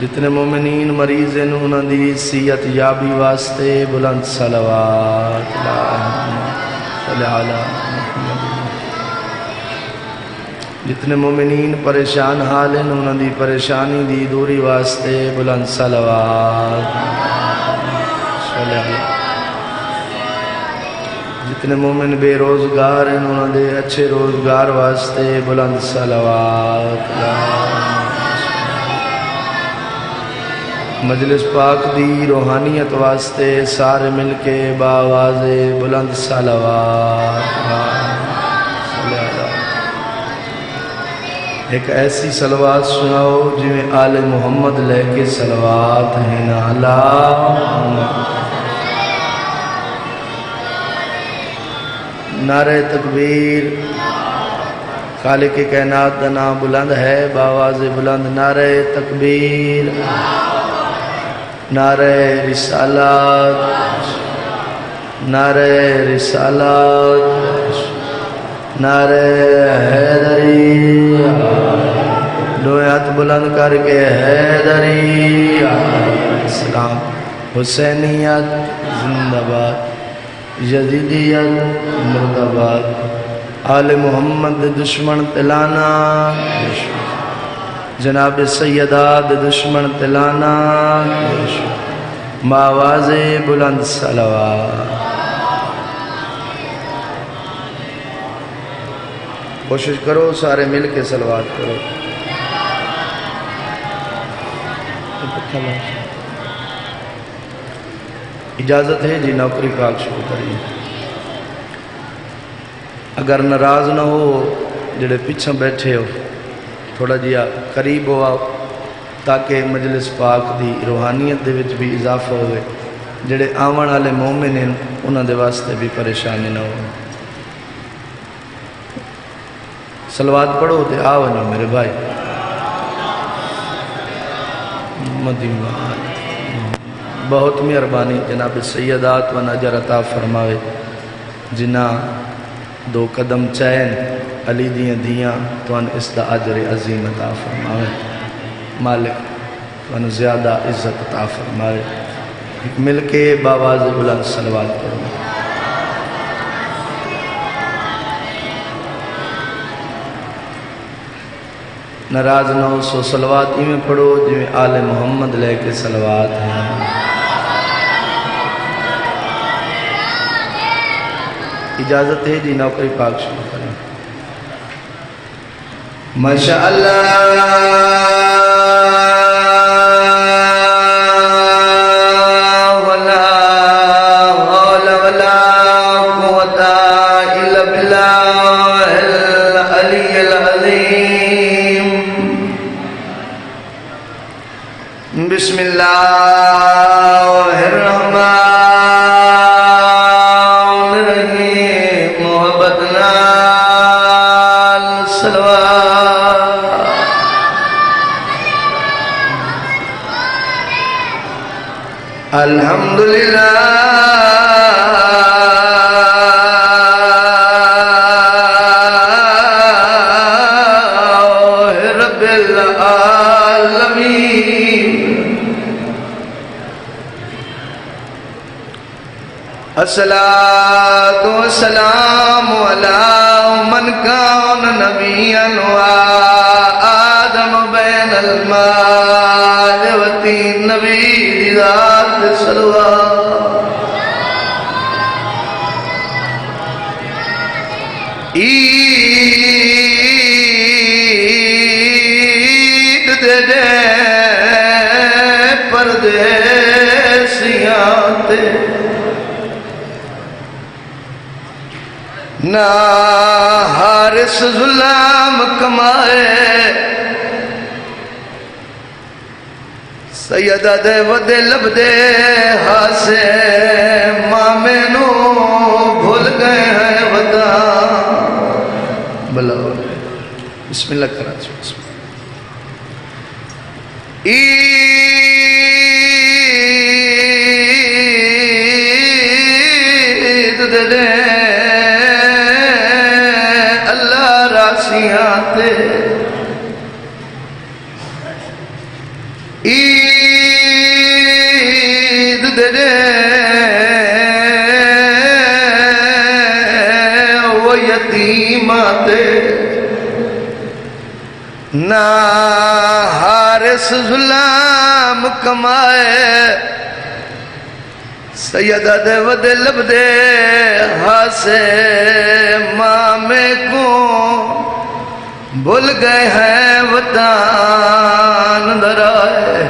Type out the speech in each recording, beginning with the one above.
جتنے مومنین مریض ہیں انہاں دی صحت یابی واسطے بلند صلوات اللہم صلی علی محمد۔ جتنے مومنین پریشان حال ہیں انہاں دی پریشانی دی دوری واسطے بلند صلوات صلی علی۔ جتنے مومن بے روزگار ہیں انہاں دے اچھے روزگار واسطے بلند صلوات مجلس پاک دی روحانیت واسطے سارے مل کے باواز بلند صلوات ایک ایسی صلوات سناؤ جن میں آل محمد لے کے صلوات ہیں نا نعرہ تکبیر خالق کائنات کا نام بلند ہے باواز بلند نعرہ تکبیر نعرہ رسالات نعرہ رسالات نعرہ حیدری دو ہاتھ بلند کر کے حیدری اسلام حسینیت زندہ باد یزیدیت مرد آباد آل محمد دشمن تلانا جناب سیدہ دشمن تلانا باواز بلند صلوات کوشش کرو سارے مل کے صلوات کرو اجازت ہے جی نوکری پاک شروع کریے اگر ناراض نہ ہو جڑے پیچھے بیٹھے ہو تھوڑا جیا قریب ہو آؤ تاکہ مجلس پاک دی روحانیت دے وچ بھی اضافہ ہوئے جڑے آون والے مومن ہیں انہاں دے واسطے بھی پریشانی نہ ہو صلوات پڑھو تے آو نو میرے بھائی مدینہ بہت مہربانی جناب سیدات و نجر عطا فرماوے جنہ دو قدم چین علی دیاں دیاں توان اس دا اجر عظیم عطا فرماوے مالک توان زیادہ عزت عطا فرماوے مل کے باواز بلند صلوات پڑھو ناراض نہ ہو سو صلوات ہی میں پڑھو جی میں آل محمد لے کے صلوات ہیں اجازت ہے جی نوکری پاک شروع کریں ماشاءاللہ ولا حول ولا قوة إلا بالله العلي العظيم بسم الله الرحمن الحمدللہ رب العالمین الصلاة والسلام علی من کان نبیا وآدم بین الماء والطین نبی ذات صلوات عید دے پردیسیاں تے نہ حارس ظلم کمائے سیدہ دے ودے لب دے ہاسے مامے نو بھول گئے ہیں ودا بلاؤ بسم اللہ کرا بسم اللہ عید دے اللہ راسیاں تے دے وہ یتیماتے نہ حارس ظلام کمائے سیدہ دے ودے لب دے ہاسے مامے کو بھول گئے ہیں وطان درائے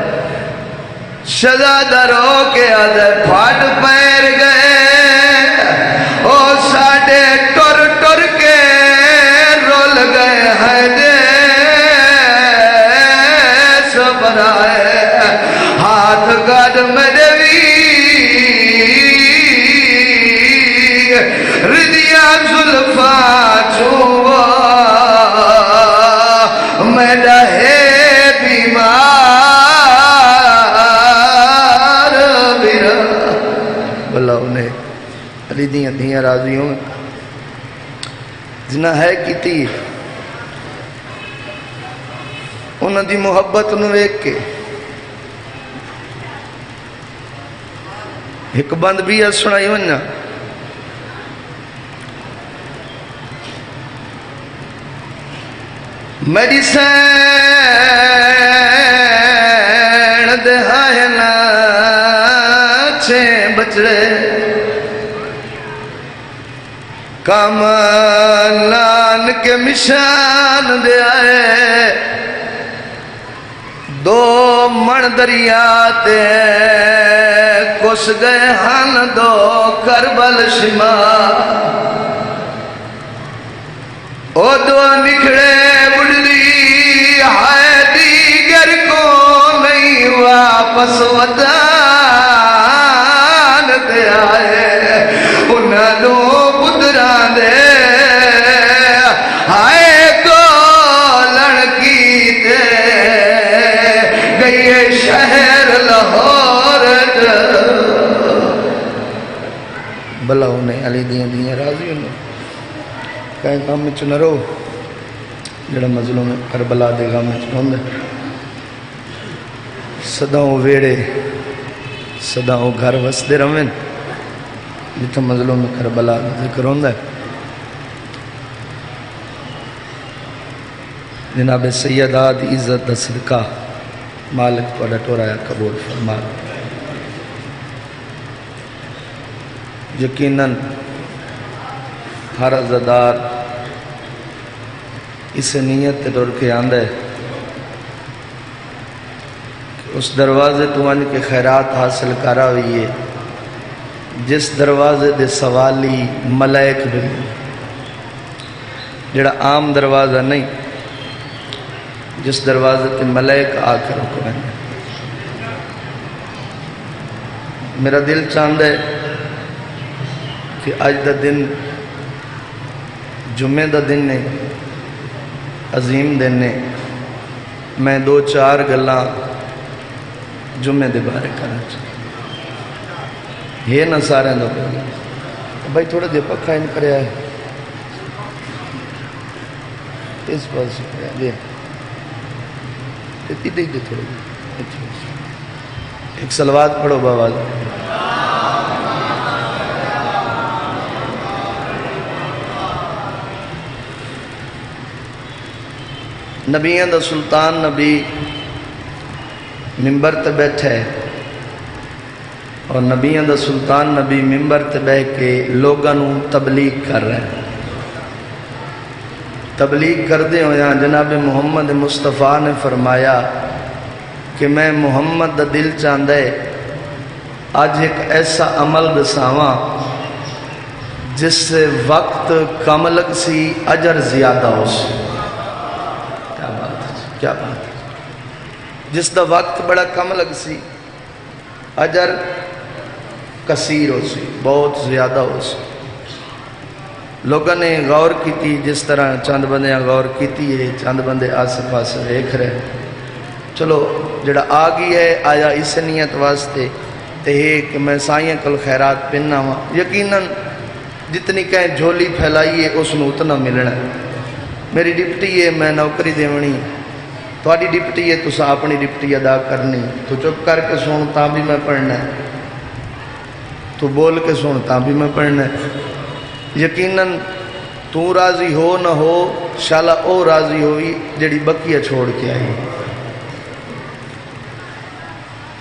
شہزادہ رو کے آدھے پھاٹ پیر گئے او ساڑھے ٹر ٹر کے رول گئے ہیں دے سبرائے ہاتھ گاڑ میرے ردیا زلفا چھوڑا میرا ہے بیمار بیرا بلا انہیں علی دیاں دیاں راضیوں جنہ ہے کیتی انہوں دی محبت انہوں ایک کے ایک بند بھی ہے سنائی ونہ میری سین دہائے ناچے بچڑے کاملان کے مشان دے آئے دو من دریاتے کس گئے ہن دو کربل شمال او دو نکھڑے بڑھلی ہائے دیگر کو نہیں واپس وطان دے آئے انہاں دو پتران دے ہائے کو لڑکی دے گئی شہر لاہور بلا انہیں علی دیاں دیاں راضی انہیں کہیں کام میں چنہ رو جڑا مظلوم کربلا دے غم میں چنہ صداؤں ویڑے صداؤں گھر وسدے روین جتا مظلوم کربلا ذکر ہوندہ ہے جناب سیدات عزت دا صدقہ مالک پڑا ٹورایا قبول فرما یقیناً ہر عزدار اس نیت ڈر کے آندہ ہے کہ اس دروازے تو ان کے خیرات حاصل کرا ہوئی ہے جس دروازے دے سوالی ملائک بھی جڑا عام دروازہ نہیں جس دروازے تے ملائک آ کر رکھیں میرا دل چاہتا ہے کہ آج دا دن جمعہ دا دن نے عظیم دن نے میں دو چار گلاں جمعہ دے بارے کرنا چاہتا یہ نہ سارے دو بھائی تھوڑا دے پکھا ان کریا ہے اس پاس سے کریا دے اتنی دے تھوڑا دے ایک صلوات پڑھو باواز نبیوں دا سلطان نبی ممبر تے بیٹھے اور نبیوں دا سلطان نبی ممبر تے بیٹھ کے لوگوں تبلیغ کر رہے ہیں تبلیغ کر دے ہو یہاں جناب محمد مصطفیٰ نے فرمایا کہ میں محمد دا دل چاہتا ہے آج ایک ایسا عمل دساواں جس سے وقت کم لگ سی اجر زیادہ ہو سی کیا بات ہے جس دا وقت بڑا کم لگ سی اجر کثیر ہو سی بہت زیادہ ہو سی لوگوں نے غور کی تھی جس طرح چند بندے غور کی تھی ہے چند بندے آسے پاس دیکھ رہے چلو جڑا آ گئی ہے آیا اس نیت واسطے تے کہ میں سائیں کل خیرات پہننا ہوا یقیناً جتنی کہیں جھولی پھیلائی ہے اس نے اتنا ملنا ہے میری ڈپٹی ہے میں نوکری دیونی تھوڑی ڈپٹی ہے تو اپنی ڈپٹی ادا کرنی تو چپ کر کے سن تا بھی میں پڑھنا ہے تو بول کے سنتا بھی میں پڑھنا ہے۔ یقیناً تو راضی ہو نہ ہو شالا او راضی ہوئی جڑی بکیہ چھوڑ کے آئی،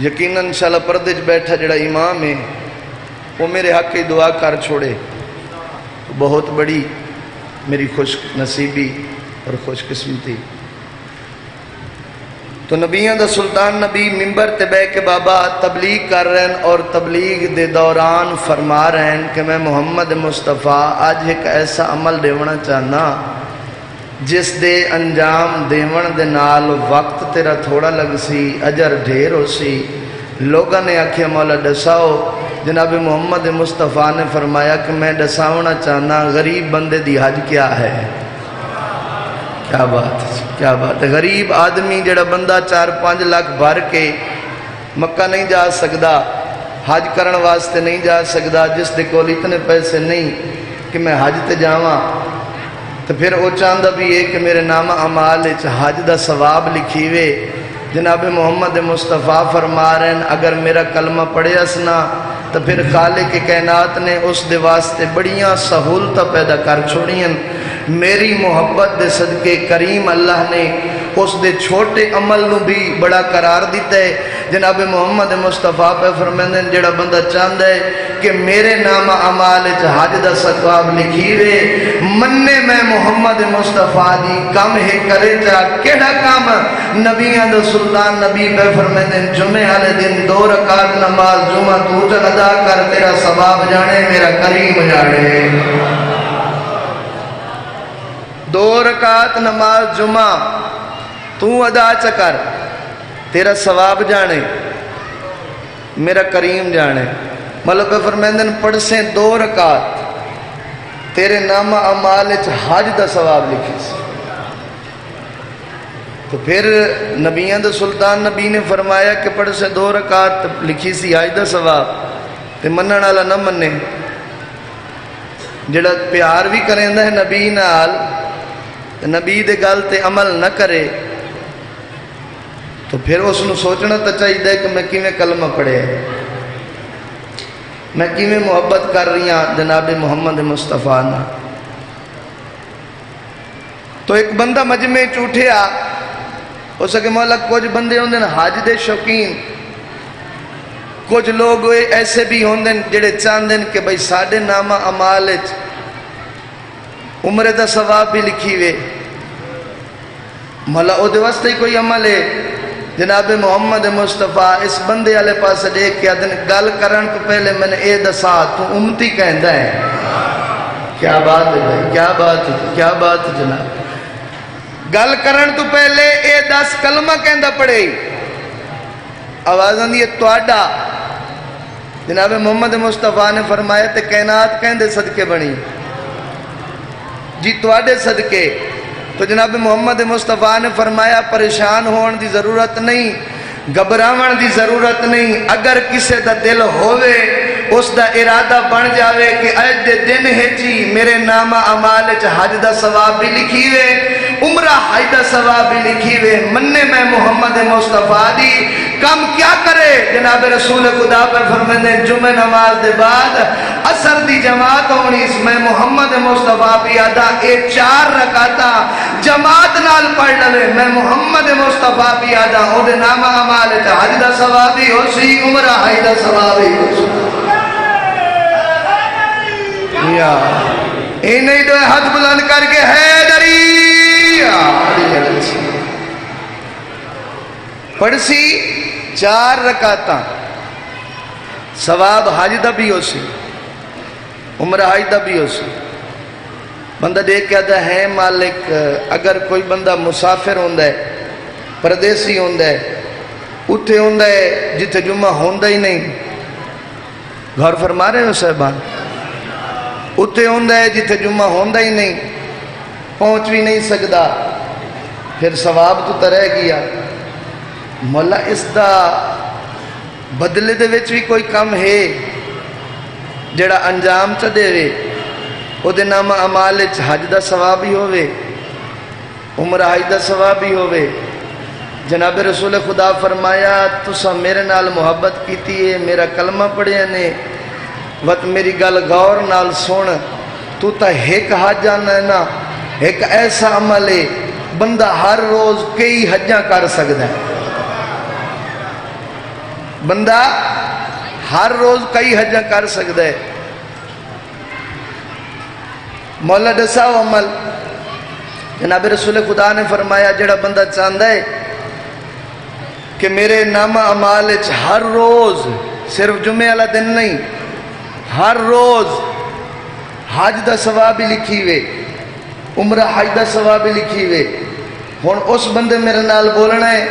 یقیناً شالا پردے چ بیٹھا جڑا امام ہے وہ میرے حق کی دعا کر چھوڑے تو بہت بڑی میری خوش نصیبی اور خوش قسمتی۔ تو نبیوں دا سلطان نبی ممبر تے بے کے بابا تبلیغ کر رہے ہیں اور تبلیغ دے دوران فرما رہے ہیں کہ میں محمد مصطفیٰ آج ایک ایسا عمل دیونا چاہنا جس دے انجام دیون دے نال وقت تیرا تھوڑا لگ سی اجر ڈھیر ہو سی۔ لوگوں نے آکھیا مولا دساؤ، جناب محمد مصطفیٰ نے فرمایا کہ میں دساؤنا چاہنا غریب بندے دی حج کیا ہے۔ کیا بات ہے، کیا بات ہے۔ غریب آدمی جڑا بندہ 4-5 لاکھ بھر کے مکہ نہیں جا سکدا، حج کرن واسطے نہیں جا سکدا، جس دے کول اتنے پیسے نہیں کہ میں حج تے جاواں، تو پھر وہ چاہندا بھی ہے کہ میرے نام اعمال وچ حج دا ثواب لکھیوے۔ جناب محمد مصطفیٰ فرما رہے ہیں اگر میرا کلمہ پڑھیا سنا تو پھر خالق کائنات نے اس دے واسطے بڑیاں سہولتاں پیدا کر چھوڑیاں۔ میری محبت دے صدقے کریم اللہ نے اس دے چھوٹے عمل نو بھی بڑا قرار دیتا ہے۔ جناب محمد مصطفیٰ پہ فرمائیں جڑا بندہ چاہتا ہے کہ میرے نام اعمال وچ حج دا ثواب لکھیوے، مننے میں محمد مصطفیٰ دی کم ہے کرے چا کیڑا کام؟ نبیاں دا سلطان نبی پہ فرمائیں جمعے والے دن 2 رکعت نماز جمعہ تو جن ادا کر، تیرا ثواب جانے میرا کریم جانے۔ 2 رکعت نماز جمعہ تو ادا چکر، تیرا ثواب جانے میرا کریم جانے۔ مطلب فرمیندن پڑھ سے 2 رکعت تیرے نام اعمال وچ حج دا ثواب لکھی سی۔ تو پھر نبیان دا سلطان نبی نے فرمایا کہ پڑھ سے 2 رکعت لکھی سی حج دا ثواب، تے منن والا نہ منے، جڑا پیار بھی کریندا ہے نبی نال نبی دے گل تے عمل نہ کرے تو پھر اس نو سوچنا تو چاہیے کہ میں کیویں کلمہ پڑھے، میں کیویں محبت کر رہی ہاں جناب محمد مصطفیٰ نا۔ تو ایک بندہ مجمع چوٹھیا ہو سکے مولا کچھ بندے ہوندے حج دے شوقین، کچھ لوگ ایسے بھی ہوندے جڑے چاہندے کہ بھئی ساڈے نامہ اعمال وچ عمرے دا ثواب بھی لکھی وے، مولا او دے واسطے کوئی عمل ہے۔ جناب محمد مصطفیٰ اس بندے والے پاس دیکھ کے آدھن گل کرن کو پہلے میں نے اے دسا تو امتی کہندا ہے۔ کیا بات ہے بھائی، کیا بات ہے، کیا بات ہے جناب۔ گل کرن تو پہلے اے 10 کلمہ کہندا پڑے، آواز آندی ہے تواڈا جناب محمد مصطفیٰ نے فرمایا تے کائنات کہندے صدقے بنی جی تواڈے صدقے۔ تو جناب محمد مصطفیٰ نے فرمایا پریشان ہون دی ضرورت نہیں، گھبراون دی ضرورت نہیں، اگر کسے دا دل ہوئے اس دا ارادہ بن جاوے کہ اج دے دن ہے جی میرے نام اعمال وچ حج دا ثواب بھی لکھیوے، عمرہ حج دا ثواب بھی لکھیوے، مننے میں محمد مصطفیٰ دی کم کیا کرے؟ جناب رسول خدا پر فرماتے ہیں جمعہ نماز دے بعد عصر دی جماعت ہونی، اس میں محمد مصطفیٰ بھی آدھا اے 4 رکعتاں جماعت نال پڑھ لے، میں محمد مصطفیٰ بھی آدھا او دے نام اعمال وچ حج دا ثواب بھی ہو سی، عمرہ حج دا ثواب بھی ہو سی۔ یا اے نہیں دو ہاتھ بلند کر کے حیدری پڑھ سی 4 رکعتاں ثواب حج دا بھی ہو سی، عمرہ حج دا بھی ہو سی۔ بندہ دیکھ کے آتا ہے مالک اگر کوئی بندہ مسافر ہوندہ ہے، پردیسی ہوندہ ہے، اتھے ہوندہ ہے جتھے جمعہ ہوندہ ہی نہیں، گھر فرما رہے ہو صاحبان، اتھے ہوندہ ہے جتھے جمعہ ہوندہ ہی نہیں، پہنچ بھی نہیں سکدا، پھر ثواب تو ترہ گیا۔ مولا اس دا بدلے دے وچ بھی کوئی کم ہے جڑا انجام چا دے وے، او دے نام اعمال وچ حج دا ثواب بھی ہووے، عمرہ حج دا ثواب بھی ہووے۔ جناب رسول خدا فرمایا تسا میرے نال محبت کیتی ہے، میرا کلمہ پڑھیا نے، وت میری گل غور نال سن، تو تا ایک حج آنا ہے نا، ایک ایسا عمل ہے بندہ ہر روز کئی حجاں کر سکتا ہے، بندہ ہر روز کئی حجاں کر سکتا ہے۔ مولا دسا و عمل جناب رسول خدا نے فرمایا جڑا بندہ چاہتا ہے کہ میرے نامہ اعمال ہر روز، صرف جمعے والا دن نہیں، ہر روز حج دا ثواب بھی لکھی ہوئے، عمرہ حج دا ثواب بھی لکھی ہوئے، ہن اس بندے میرے نال بولنا ہے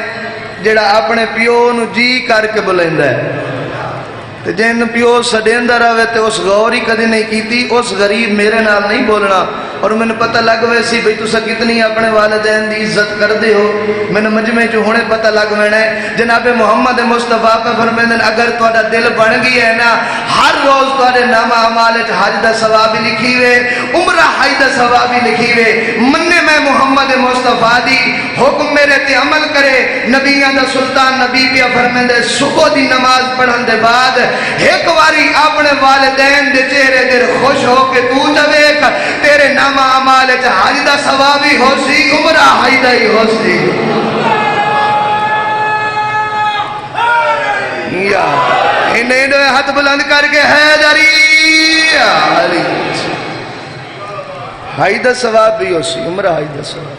جڑا اپنے پیو نو جی کر کے بلیندا ہے، تے جن پیو سڈیندا رہے تے اس غور ہی کدی نہیں کیتی، اس غریب میرے نال نہیں بولنا۔ اور میں نے پتہ لگ ویسی بھئی تسا کتنی اپنے والدین دی عزت کر دے ہو، میں نے مجمع جو ہونے پتہ لگ وینا ہے۔ جناب محمد مصطفیٰ پہ فرمائیں اگر تہاڈا دل بن گئی ہے نا، ہر روز تہاڈے نامہ اعمال وچ حج دا ثواب بھی لکھی ہوئے، عمرہ حج دا ثواب بھی لکھی ہوئے۔ مننے میں محمد مصطفیٰ دی حکم میرے تے عمل کرے۔ نبیاں دا سلطان نبی پہ فرمائیں صبح دی نماز پڑھن دے بعد ایک واری اپنے والدین دے چہرے دے خوش ہو کے تو جویک تیرے نامہ اعمال وچ حج دا ثواب ہی ہو سی، عمرہ حج دا ہی ہو سی۔ یا انہیں دو ہاتھ بلند کر کے حیدری علی حج دا ثواب بھی ہو سی، عمرہ حج دا ثواب۔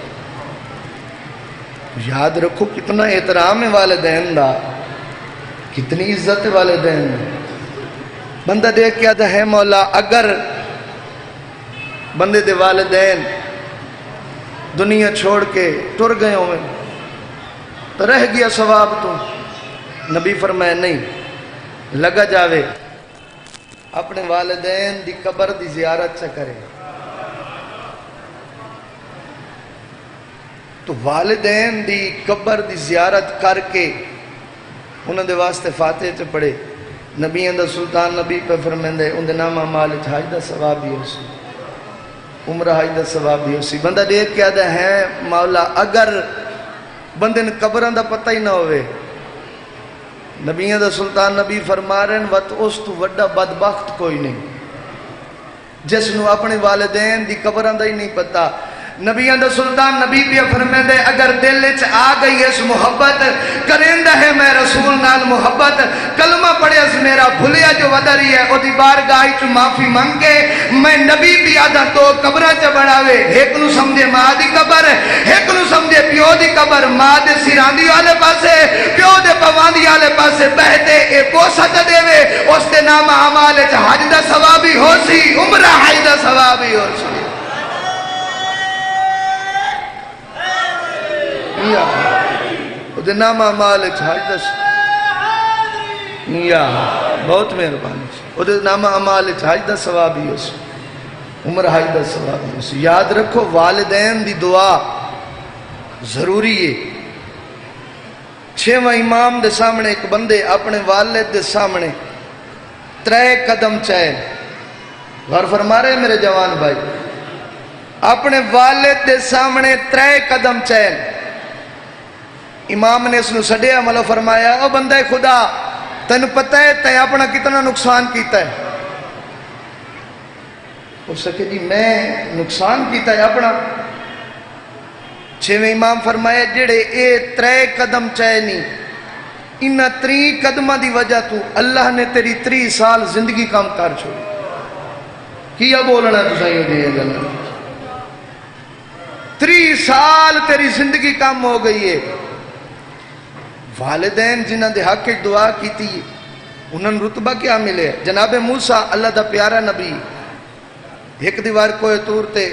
یاد رکھو کتنا احترام ہے والدین دا، کتنی عزت ہے والدین دا۔ بندہ دیکھ کے آتا ہے مولا اگر بندے دے والدین دنیا چھوڑ کے ٹر گئے ہوئے تو رہ گیا ثواب تو، نبی فرمائے نہیں، لگا جاوے اپنے والدین دی قبر دی زیارت سے کرے۔ تو والدین دی قبر دی زیارت کر کے انہوں دے واسطے فاتحہ چ پڑھے۔ نبی دا سلطان نبی پہ فرمیندے ان دے نامہ مال حج دا ثواب بھی ہو سی، عمرہ حج دا ثواب بھی ہو سی۔ بندہ دیکھ کے آدھا ہے مولا اگر بندے نے قبران دا پتہ ہی نہ ہوئے، نبی دا سلطان نبی فرما رہے ہیں وقت اس تو وڈا بدبخت کوئی نہیں جس نو اپنے والدین دی قبران دا ہی نہیں پتہ۔ نبیاں دا سلطان نبی بھی فرمائے دے اگر دل وچ آ گئی اس محبت کریندا ہے میں رسول نال محبت، کلمہ پڑھے اس میرا بھولیا جو ودری ہے او دی بارگاہ چ معافی منگ کے میں نبی بھی آدھا تو قبراں چ بناوے، ایک نو سمجھے ماں دی قبر، ایک نو سمجھے پیو دی قبر، ماں دے سراندی والے پاسے پیو دے پواندی والے پاسے بہتے اے بوسہ تے دے اس دے نامہ اعمال وچ حج دا ثواب بھی ہو سی، عمرہ حج دا ثواب بھی ہو سی۔ وہ نامہ اعمال حج دا یا بہت مہربانی، وہ نامہ اعمال حج دا ثواب ہی ہو سی، عمرہ حج دا ثواب ہی ہو سی۔ یاد رکھو والدین دی دعا ضروری ہے۔ چھویں امام دے سامنے ایک بندے اپنے والد دے سامنے 3 قدم چاہے، غور فرما رہے میرے جوان بھائی، اپنے والد دے سامنے 3 قدم چاہے۔ امام نے اس نے سڈیا ملو فرمایا او بندہ خدا تین پتہ ہے تے اپنا کتنا نقصان کیتا ہے؟ اس سے کہ جی میں نقصان کیتا ہے اپنا۔ 6ویں امام فرمایا جڑے اے 3 قدم چاہے نہیں، انہا 3 قدمہ دی وجہ تو اللہ نے تیری 3 سال زندگی کام کر چھوڑی۔ کیا بولنا تو صحیح ہو دیئے گا 3 سال تیری زندگی کام ہو گئی ہے۔ والدین جنہ دے حق کی دعا کیتی انہوں نے رتبہ کیا ملے؟ جناب موسیٰ اللہ دا پیارا نبی ایک دیوار کوئے تور تے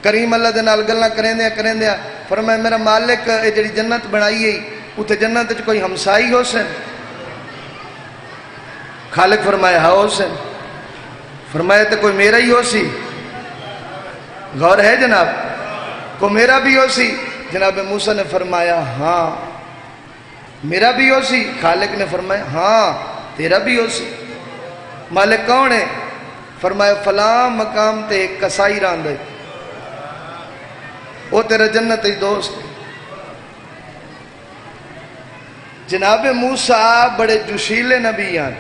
کریم اللہ دے نال گلنا کریں دیا فرمایا میرا مالک اے جڑی جنت بنائی ہے اتھے جنت جو کوئی ہمسائی ہو سن؟ خالق فرمایا ہاں ہو سن۔ فرمایا تو کوئی میرا ہی ہو سی؟ غور ہے جناب، کو میرا بھی ہو سی؟ جناب موسیٰ نے فرمایا ہاں میرا بھی ہو سی۔ خالق نے فرمایا ہاں تیرا بھی ہو سی۔ مالک کون ہے؟ فرمایا فلاں مقام تے ایک کسائی راند ہے، وہ تیرا جنت ہی دوست ہے۔ جناب موسیٰ بڑے جوشیلے نبی ہیں،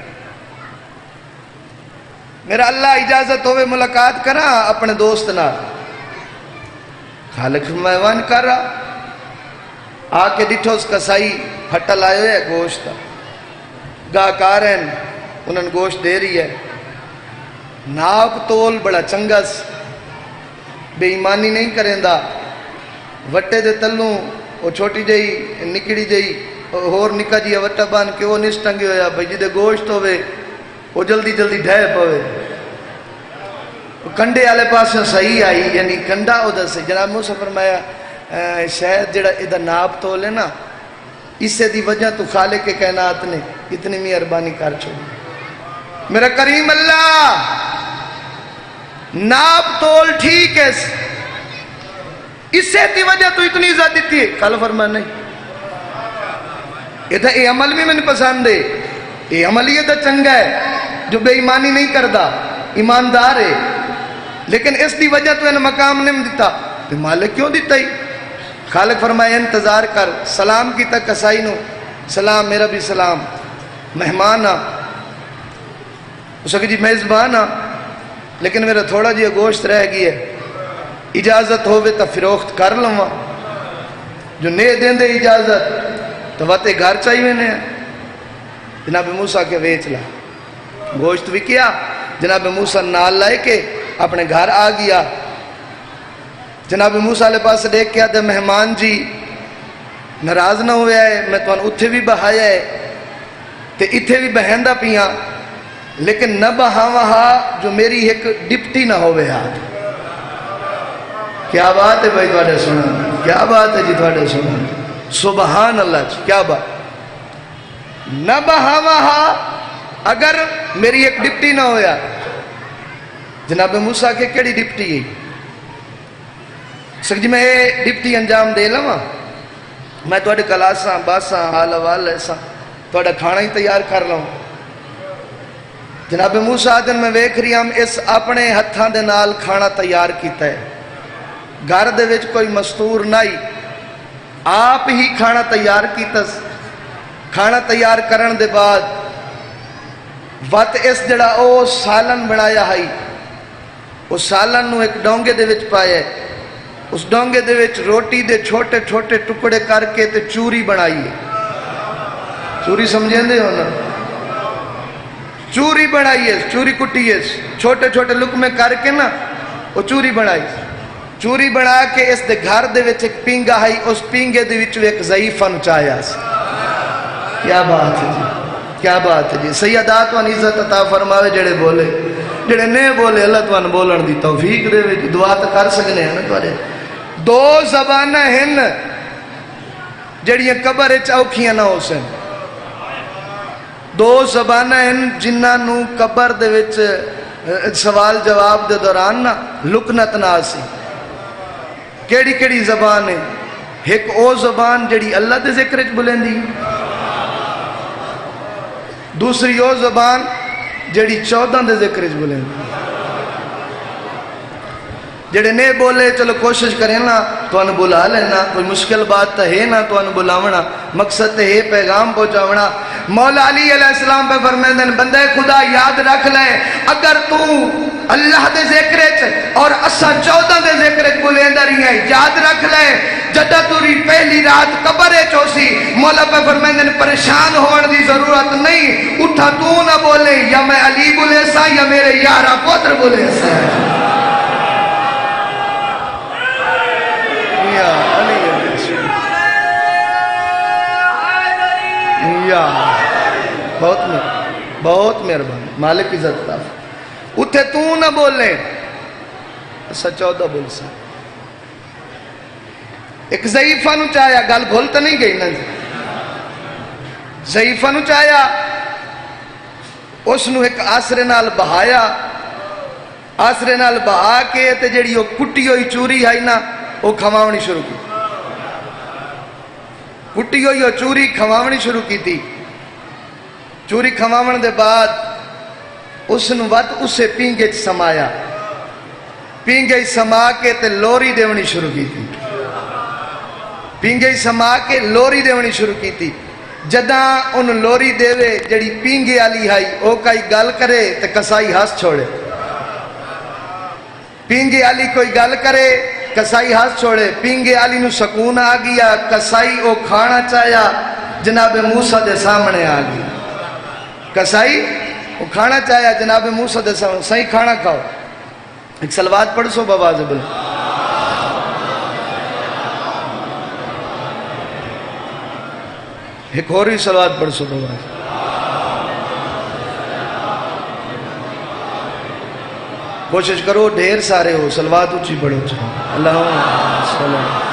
میرا اللہ اجازت ہوئے ملاقات کرا اپنے دوست نہ. خالق مہمان کر رہا آ کے ڈٹھو اس کسائی پھٹا لائے ہوئے گوشت گاہ کار ہیں انہوں نے گوشت دے رہی ہے. ناپ تول بڑا چنگس بے ایمانی نہیں کریں دا. وٹے دے تلوں وہ چھوٹی جئی نکڑی جئی اور نکا جی وٹا بان کے وہ نس ٹنگے ہویا بھائی جدے گوشت ہوئے وہ جلدی جلدی ڈھے پوے. کنڈے والے پاس صحیح آئی یعنی کنڈا ادھر سے جناب موسیٰ فرمایا شاید جڑا ادھر ناپ تول ہے نا اسے دی وجہ تو خالق کے کائنات نے اتنی مہربانی کر چھوڑی. میرا کریم اللہ ناپ تول ٹھیک ہے اسے دی وجہ تو اتنی عزت دیتی ہے. کل فرمان نہیں یہ عمل بھی میں نے پسند ہے. یہ عمل یہ چنگا ہے جو بے ایمانی نہیں کرتا ایماندار ہے. لیکن اس دی وجہ تو انہیں مقام نہیں دیتا تو مالک کیوں دیتا ہی. خالق فرمائے انتظار کر سلام کی تک کسائی نو سلام میرا بھی سلام مہمان آ اس کہ جی میزبان آ لیکن میرا تھوڑا جی گوشت رہ گئی ہے اجازت ہوئے تو فروخت کر لوں جو نہیں دیں دے اجازت تو واتے گھر چاہیے نے. جناب موسیٰ کے ویچ لا گوشت بھی کیا. جناب موسیٰ نال لائے کے اپنے گھر آ گیا. جناب موسیٰ علیہ پاس دیکھ کے آدھے مہمان جی ناراض نہ ہویا ہے میں تو اتھے بھی بہایا ہے تے اتھے بھی بہندہ پیاں لیکن نہ بہاواں جو میری ایک ڈپٹی نہ ہوئے ہاں. کیا بات ہے بھائی تواڈے سنن کیا بات ہے جی تواڈے سنن سبحان اللہ جی کیا بات. نہ بہاواں اگر میری ایک ڈپٹی نہ ہویا. جناب موسیٰ کے کیڑی ڈپٹی ہے سک جی میں ڈپٹی انجام دے لواں میں تواڈے کلاساں باساں حال حوال ایسا تواڈا کھانا ہی تیار کر لوں. جناب موسیٰ دن میں ویکھ رہی ہم اس اپنے ہتھاں دے نال کھانا تیار کیتا ہے. گھر دے وچ کوئی مستور نہیں آپ ہی کھانا تیار کیتا. کھانا تیار کرن دے بعد وقت اس جڑا او سالن بنایا ہے اس سالن نو ایک ڈونگے دے وچ پایا ہے. اس ڈونگے دے وچ روٹی دے چھوٹے چھوٹے ٹکڑے کر کے تے چوری بنائی ہے. چوری سمجھیں دے ہو نا چوری بنائی ہے چوری کٹی ہے چھوٹے چھوٹے لقمے کر کے نا وہ چوری بنائی. چوری بنا کے اس دے گھر دے وچ ایک پینگا ہے اس پینگے دے وچ ایک ضعیفہ نچایا سی. کیا بات ہے جی کیا بات ہے جی. سیدات وان عزت عطا فرماوے جڑے بولے جڑے نہیں بولے اللہ توان بولن دی توفیق دے وچ دعا تو کر سکنے ہیں تواڈے. دو زباناں ہن جڑیاں قبر وچ اوکھیاں نہ ہو سن. دو زباناں ہن جنہاں نو قبر دے وچ سوال جواب دے دوران نہ لکنت نہ آسی. کیڑی کیڑی زبان ہے. ایک او زبان جڑی اللہ دے ذکر وچ بولیندی دوسری او زبان جڑی 14 دے ذکر وچ بولیندی. جڑے نہیں بولے چلو کوشش کریں نا تو انہوں بلا لینا کوئی مشکل بات تو ہے نا تو انہوں بلاونا مقصد تو ہے پیغام پہنچاونا. مولا علی علیہ السلام پہ فرمائیں بندہ خدا یاد رکھ لے اگر تو اللہ دے ذکر اور اسا 14 دے ذکر بولیندہ رہی ہیں یاد رکھ لے جدہ توری پہلی رات قبر چوسی مولا پہ فرمائیں پریشان ہونے دی ضرورت نہیں اٹھا تو نہ بولے یا میں علی بولے سا یا میرے یارہ پوتر بولے سا. بہت مہربان مالک عزت تا اتھے تو نہ بولے اسا 14 بول سا. ایک ضعیفہ نو چاہیا گل بھول تو نہیں گئی نا ضعیفہ نو چاہیا اس نو ایک آسرے نال بہایا آسرے نال بہا کے تے جڑی وہ کٹی ہوئی چوری ہے نا وہ کھواونی شروع کی. کٹی ہوئی وہ چوری کھواونی شروع کی تھی. چوری کھواون دے بعد اس نو وقت اسے پینگے سمایا پینگے سما کے تے لوری دیونی شروع کی تھی. پینگے سما کے لوری دیونی شروع کی تھی. جداں ان لوری دیوے جڑی پینگے آلی ہائی او کئی گل کرے تے کسائی ہاس چھوڑے پینگے آلی کوئی گل کرے کسائی ہاس چھوڑے پینگے آلی نو سکون آ گیا کسائی او کھانا چاہیا جناب موسیٰ دے سامنے آ گیا کسائی وہ کھانا چاہیا جناب موسیٰ دے سامنے صحیح کھانا کھاؤ ایک سلوات پڑھ سو بابا زبل ایک اور ہی سلوات پڑھ سو بابا کوشش کرو ڈھیر سارے ہو سلوات اچھی پڑھو اللہم صلی اللہ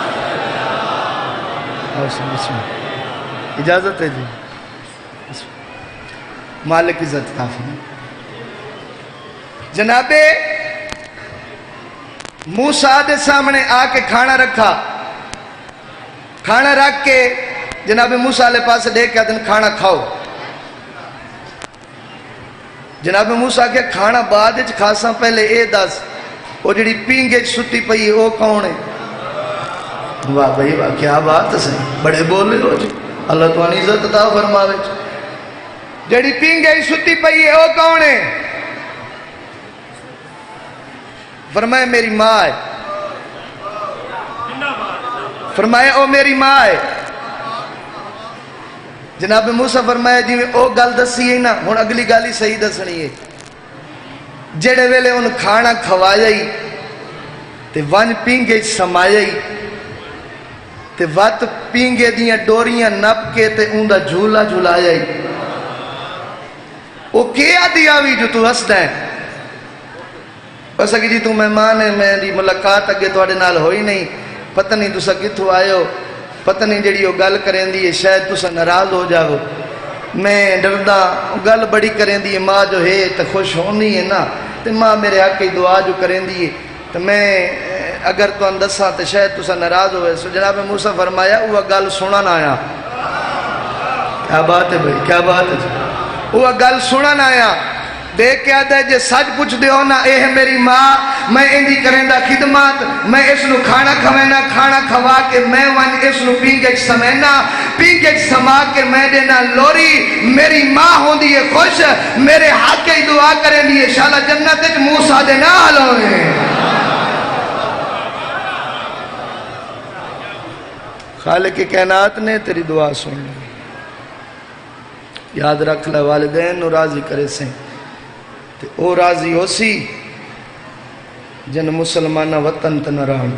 اجازت ہے جی مالک عزت کافی جناب موسیٰ دے سامنے آ کے کھانا رکھا کھانا رکھ کے جناب موسیٰ علیہ پاس دیکھ کے دن کھانا کھاؤ جناب موسیٰ کے کھانا بعد اچھ کھاساں پہلے اے دس وہ جڑی پینگے ستی پئی وہ کون ہے واہ بھئی واہ کیا بات ہے بڑے بولے ہو جی اللہ تو انی عزت عطا فرماوے جڑی پینگے ستی پئی وہ کون ہے فرمائے میری ماں ہے فرمائے او میری ماں ہے جناب موسیٰ فرمایا جی میں او گل دسی ہے نا ہون اگلی گالی صحیح دسنی ہے جڑے ویلے ان کھانا کھوایائی تے ون پینگے سمایائی تے وات پینگے دیاں ڈوریاں نپ کے تے اندہ جھولا جھولایائی او کیا دیا بھی جو تو ہستا ہے بس اگر جی تو مہمان ہے میری ملاقات اگے تو آڑے نال ہوئی نہیں پتہ نہیں تو سا کتھو آئے ہو پتہ نہیں جڑی وہ گل کریں دی شاید تو سا ناراض ہو جاؤ میں ڈردہ گل بڑی کریں دی ماں جو ہے تو خوش ہونی ہے نا تو ماں میرے حق کی دعا جو کریں دی تو میں اگر تو اندسا تو شاید تو سا ناراض ہوئے سو جناب موسیٰ فرمایا وہ گل سنن آیا کیا بات ہے بھائی کیا بات ہے وہ گل سنن آیا دیکھ کے آتا ہے جے سچ پوچھ دے ہو نا اے ہے میری ماں میں اندھی کریں دا خدمات میں اس نو کھانا کھوینا کھانا کھوا کے میں وان اس نو پینگے سمینا پینگے سما کے میں دینا لوری میری ماں ہوں دی خوش میرے حق کی دعا کریں دی انشاءاللہ جنت اچ موسیٰ دے نال ہوئے خالق کائنات نے تیری دعا سن لی یاد رکھ لے والدین نو راضی کرے سے تے او راضی ہو سی جن مسلمانہ وطن تنران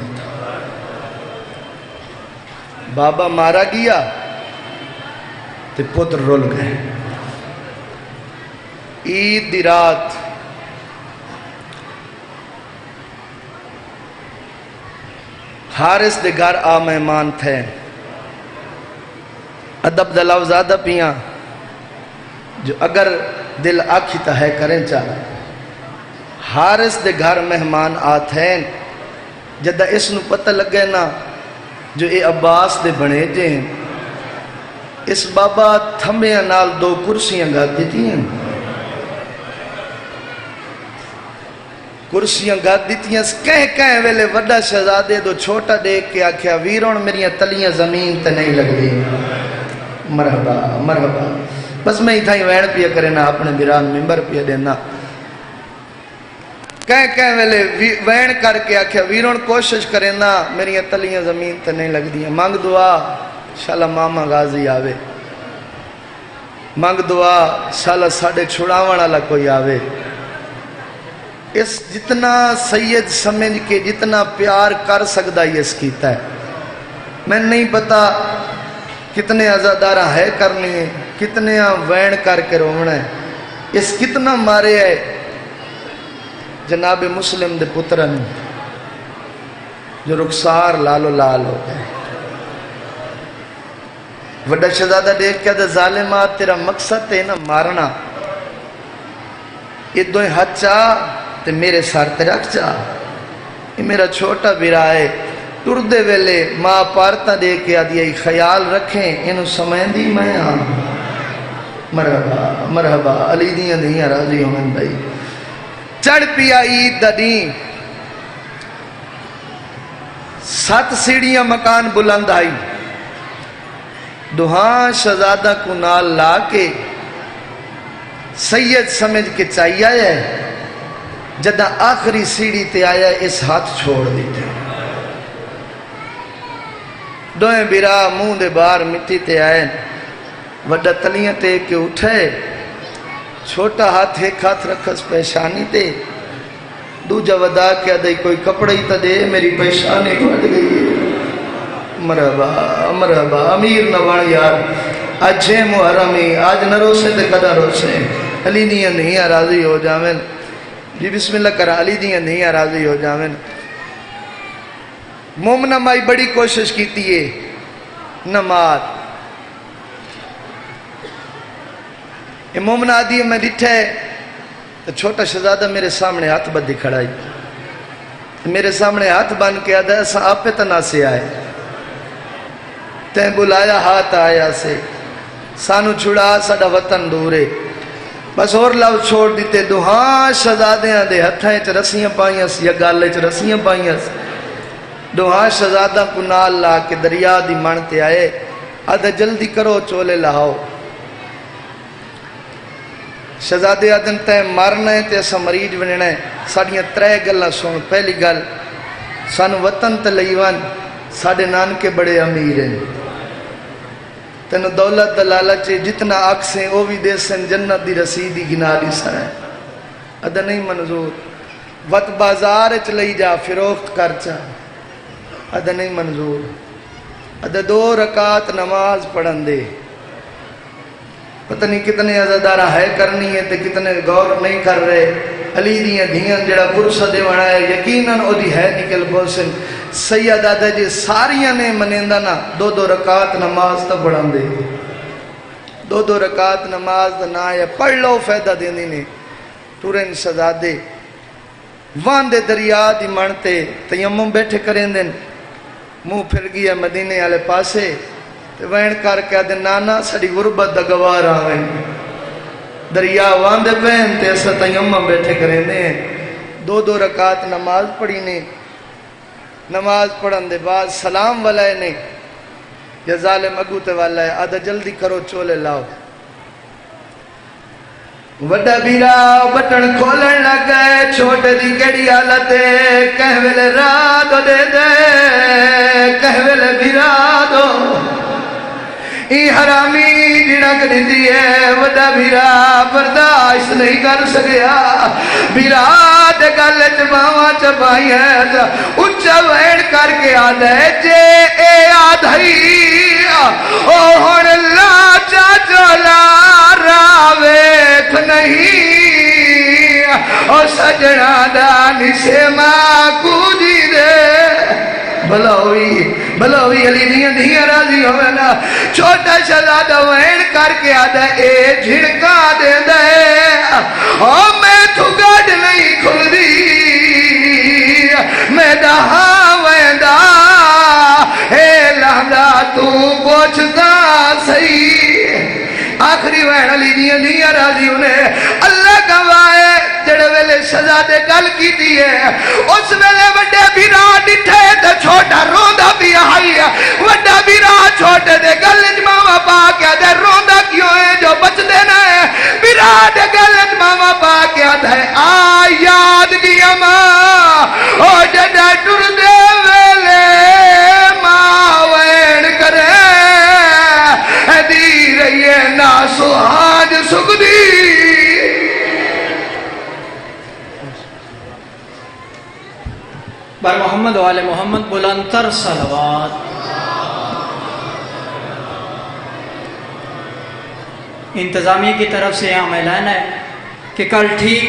بابا مارا گیا تے پتر رول گئے عید دی رات حارس دے گھر آ مہمان تھے ادب دا لفظ زیادہ پیاں جو اگر دل آکھی تا ہے کریں چاہا حارس دے گھر مہمان آتے ہیں جدہ اس نو پتہ لگے نا جو اے عباس دے بنے جیں اس بابا تھمبیاں نال دو کرسیاں گا دیتی ہیں کرسیاں گا دیتی ہیں کہیں ویلے وڈا شہزادے دو چھوٹا دیکھ کے آکھیا ویرون میریاں تلیاں زمین تے نہیں لگ دی مرحبا مرحبا بس میں ہی تھا ہی وین پیا کرے نا اپنے بیران ممبر پیا دینا کہیں ویلے وین کر کے آکھیا ویرون کوشش کرے نا میری تلیاں زمین تے نہیں لگ دیا مانگ دعا شالا ماما غازی آوے مانگ دعا شالا ساڑے چھڑاوان والا کوئی آوے اس جتنا سید سمجھ کے جتنا پیار کر سکتا یہ اس کیتا ہے میں نہیں پتا کتنے عزادارہ ہے کرنی ہے کتنے وین کر کے رونا ہے اس کتنا مارے ہے جناب مسلم دے پترن جو رخسار لالو لال ہو گئے وڈا شہزادہ دیکھ کے دے ظالمات تیرا مقصد ہے نا مارنا یہ دوئے ہاتھ چاہ تے میرے سار تے رکھ چاہ یہ میرا چھوٹا بیرا ہے تردے ویلے ماں پارتا دے کے آدھی خیال رکھیں انہوں سمین دی میں ہاں مرحبا مرحبا علی دیاں دیاں راضی ہومن بھائی چڑھ پیا عید دا دین 7 سیڑیاں مکان بلند آئی دوہاں شہزادہ کو نال لا کے سید سمجھ کے چاہیے ہے جدہ آخری سیڑھی تے آیا اس ہاتھ چھوڑ دیتے دوئیں بیرا منہ دے بار مٹی تے آئے وڈا تلیاں تے کے اٹھے چھوٹا ہاتھ ایک ہاتھ رکھس پیشانی تے دوجہ ودا کیا دے کوئی کپڑا ہی تا دے میری پیشانی وڈ گئی ہے مرحبا مرحبا امیر نوان یار آج چھے محرمی آج نہ روسے تے کدا روسے علی دیاں نہیں راضی ہو جاویں جی بسم اللہ کرا علی دیاں نہیں راضی ہو جاویں مومنہ مائی بڑی کوشش کیتی ہے نماز یہ مومنہ آدھی میں ڈٹھے تو چھوٹا شہزادہ میرے سامنے ہاتھ بدھی کھڑائی میرے سامنے ہاتھ بن کے آدھا ایسا آپ پہ تنا سے آئے تین بلایا ہاتھ آیا سے سانو چھڑا ساڑا وطن دورے بس اور لو چھوڑ دیتے دوہاں شہزادیاں دے ہتھائیں چ رسیاں پائیاں یا گالے چ رسیاں پائیاں دوہاں شہزادہ کو نال لا کے دریا دی مانتے آئے آدھا جلدی کرو چولے لاؤ شہزادے آدھن تے مارنا ہے تے ایسا مریض بننا ہے ساڑیاں ترے گلہ سن پہلی گل سانو وطن تے لیوان ساڑے نانکے بڑے امیر ہیں تینو دولت دلالہ چے جتنا آکسیں او بھی دے سن جنت دی رسیدی گنا دی سن ہے ادھا نہیں منظور وقت بازار چلئی جا فروخت کر چا ادھا نہیں منظور ادھا 2 رکعت نماز پڑھن دے پتہ نہیں کتنے عزادارہ ہے کرنی ہے تے کتنے غور نہیں کر رہے علی دیاں دھیاں جڑا پرسہ دے وڑا ہے یقیناً او دی ہے نکل بوسن سید آدھا جی ساریاں نے منیندہ نا 2 رکعت نماز تا پڑھن دے 2 رکعت نماز دا نا یا پڑھ لو فیدہ دیندی نے ٹورن شہزادے واندے دریا دی منتے تیمم بیٹھے کریں دن منہ پھر گیا مدینے والے پاسے وین کر کے آدھے نانا سڑی غربت دا گوار آویں دریا واندے بین تے ایسا تیمم بیٹھے کریں دے 2 رکعت نماز پڑھی نے نماز پڑھن دے بعد سلام والائے نے یا ظالم اگوتے والا ہے آدھا جلدی کرو چولے لاؤ وڈا بیرا بٹن کھولن لگ گئے چھوٹے دی کیڑی حالت ہے کہویلے رادو دے دے کہویلے بیرا دو ای حرامی جڑک دیتی ہے وڈا بیرا برداشت نہیں کر سکیا بیرا دے گلے چباواں چبائی ہے اچھا وین کر کے آدھے جے اے آدھائی او ہن لاچا چولا راویت نہیں او سجنا دانی سے ماں کو جی دے بھلوی علی نہیں راضی ہوئے نا چھوٹا شہزادہ وین کر کے آدھا اے جھڑکا دے دے او میں تو گاڑ نہیں کھل دی میں دہا ویندہ اے لہدہ تو پوچھتا صحیح آخری وین علی نہیں راضی انہیں اللہ گواہ جڑے ویلے شہزادے گل کی دی ہے اس ویلے وڈے بیرا ڈٹھے تے چھوٹا روندا بھی آئی ہے وڈا بیرا چھوٹے دے گل ماما پا کے دے روندا کیوں ہے جو بچ دینا ہے بیرا دے گل ماما پا کے دے آ یاد گیا ماں او جڑا ٹر دے ویلے ماں وین کرے دی رہی ہے نا سہاج سکھ دی بر محمد و آل محمد بلندتر صلوات انتظامیہ کی طرف سے یہاں اعلان ہے کہ کل ٹھیک